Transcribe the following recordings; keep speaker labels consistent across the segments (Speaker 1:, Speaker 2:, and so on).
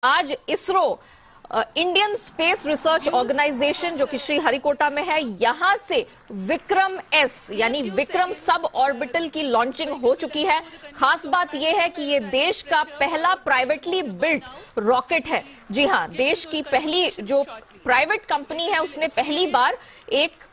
Speaker 1: आज ISRO Indian space research organisation जो कि श्रीहरिकोटा में है, यहां से विक्रम एस यानी विक्रम सब ऑर्बिटल की लॉन्चिंग हो चुकी है। खास बात यह है कि ये देश का पहला प्राइवेटली बिल्ट रॉकेट है। जी हां, देश की पहली जो प्राइवेट कंपनी है उसने पहली बार एक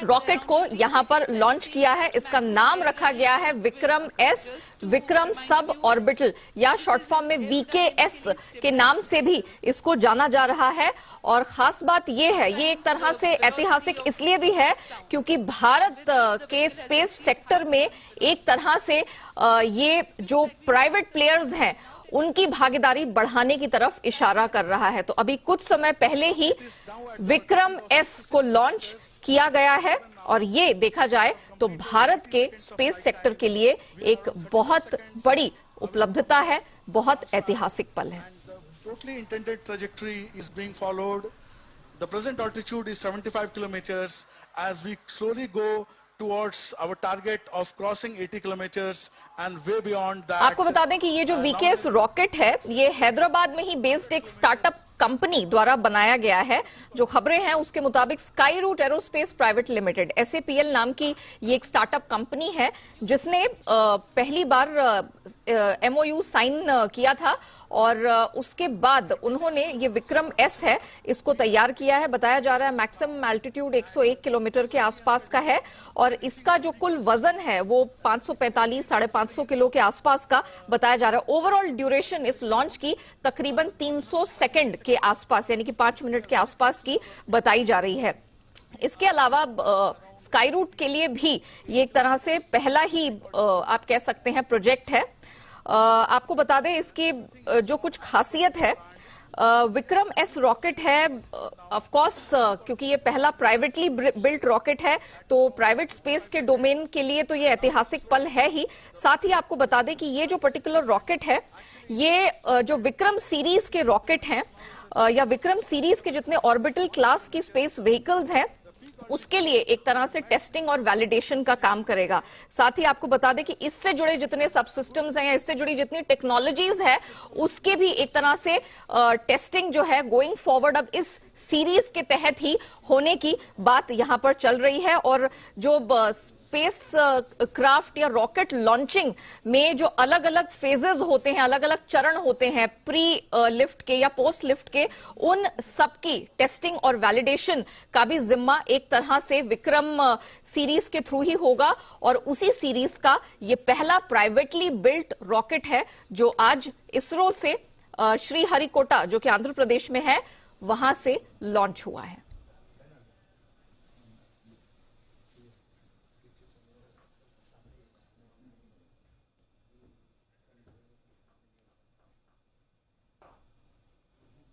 Speaker 1: रॉकेट को यहां पर लॉन्च किया है। इसका नाम रखा गया है Vikram S, Vikram sub orbital, या शॉर्ट फॉर्म में वीकेएस के नाम से भी इसको जाना जा रहा है। और खास बात यह है, ये एक तरह से ऐतिहासिक इसलिए भी है क्योंकि भारत के स्पेस सेक्टर में एक तरह से ये जो प्राइवेट प्लेयर्स हैं उनकी भागीदारी बढ़ाने की तरफ इशारा कर रहा है। तो अभी कुछ समय पहले ही विक्रम एस को लॉन्च किया गया है और ये देखा जाए तो भारत के स्पेस सेक्टर के लिए एक बहुत बड़ी उपलब्धता है, बहुत ऐतिहासिक पल है।
Speaker 2: Totally intended trajectory is being followed. The present altitude is 75 kilometers. As we slowly go towards our target of crossing 80 kilometers and way beyond that.
Speaker 1: आपको बता दें कि ये जो वीकेएस रॉकेट है, ये हैदराबाद में ही बेस्ड एक स्टार्टअप कंपनी द्वारा बनाया गया है। जो खबरें हैं उसके मुताबिक Skyroot Aerospace Private Limited SAPL नाम की ये एक स्टार्टअप कंपनी है जिसने पहली बार MOU साइन किया था और उसके बाद उन्होंने ये विक्रम एस है इसको तैयार किया है। बताया जा रहा है मैक्सिमम एल्टीट्यूड 101 किलोमीटर के आसपास का है और इसका जो कुल वजन है वो 545-550 किलो के आसपास का बताया जा रहा है। ओवरऑल ड्यूरेशन इस लॉन्च की तकरीबन 300 सेकंड के आसपास यानी कि 5 मिनट के आसपास की बताई जा रही है। इसके अलावा स्काई रूट के लिए भी ये एक तरह से पहला ही आप कह सकते हैं प्रोजेक्ट है। आपको बता दें इसकी जो कुछ खासियत है, विक्रम एस रॉकेट है, ऑफ कोर्स क्योंकि ये पहला प्राइवेटली बिल्ट रॉकेट है तो प्राइवेट स्पेस के डोमेन के लिए तो ये ऐतिहासिक पल है ही। साथ ही आपको बता दें कि ये जो पर्टिकुलर रॉकेट है, ये जो विक्रम सीरीज के रॉकेट हैं या विक्रम सीरीज के जितने ऑर्बिटल क्लास की स्पेस व्हीकल्स हैं उसके लिए एक तरह से टेस्टिंग और वैलिडेशन का काम करेगा। साथ ही आपको बता दें कि इससे जुड़े जितने सब सिस्टम्स हैं या इससे जुड़ी जितनी टेक्नोलॉजीज है उसके भी एक तरह से टेस्टिंग जो है गोइंग फॉरवर्ड अब इस सीरीज के तहत ही होने की बात यहां पर चल रही है। और जो स्पेस क्राफ्ट या रॉकेट लॉन्चिंग में जो अलग अलग फेजेस होते हैं, अलग अलग चरण होते हैं, प्री लिफ्ट के या पोस्ट लिफ्ट के, उन सबकी टेस्टिंग और वैलिडेशन का भी जिम्मा एक तरह से विक्रम सीरीज के थ्रू ही होगा। और उसी सीरीज का ये पहला प्राइवेटली बिल्ट रॉकेट है जो आज इसरो से श्रीहरिकोटा जो कि आंध्र प्रदेश में है वहां से लॉन्च हुआ है।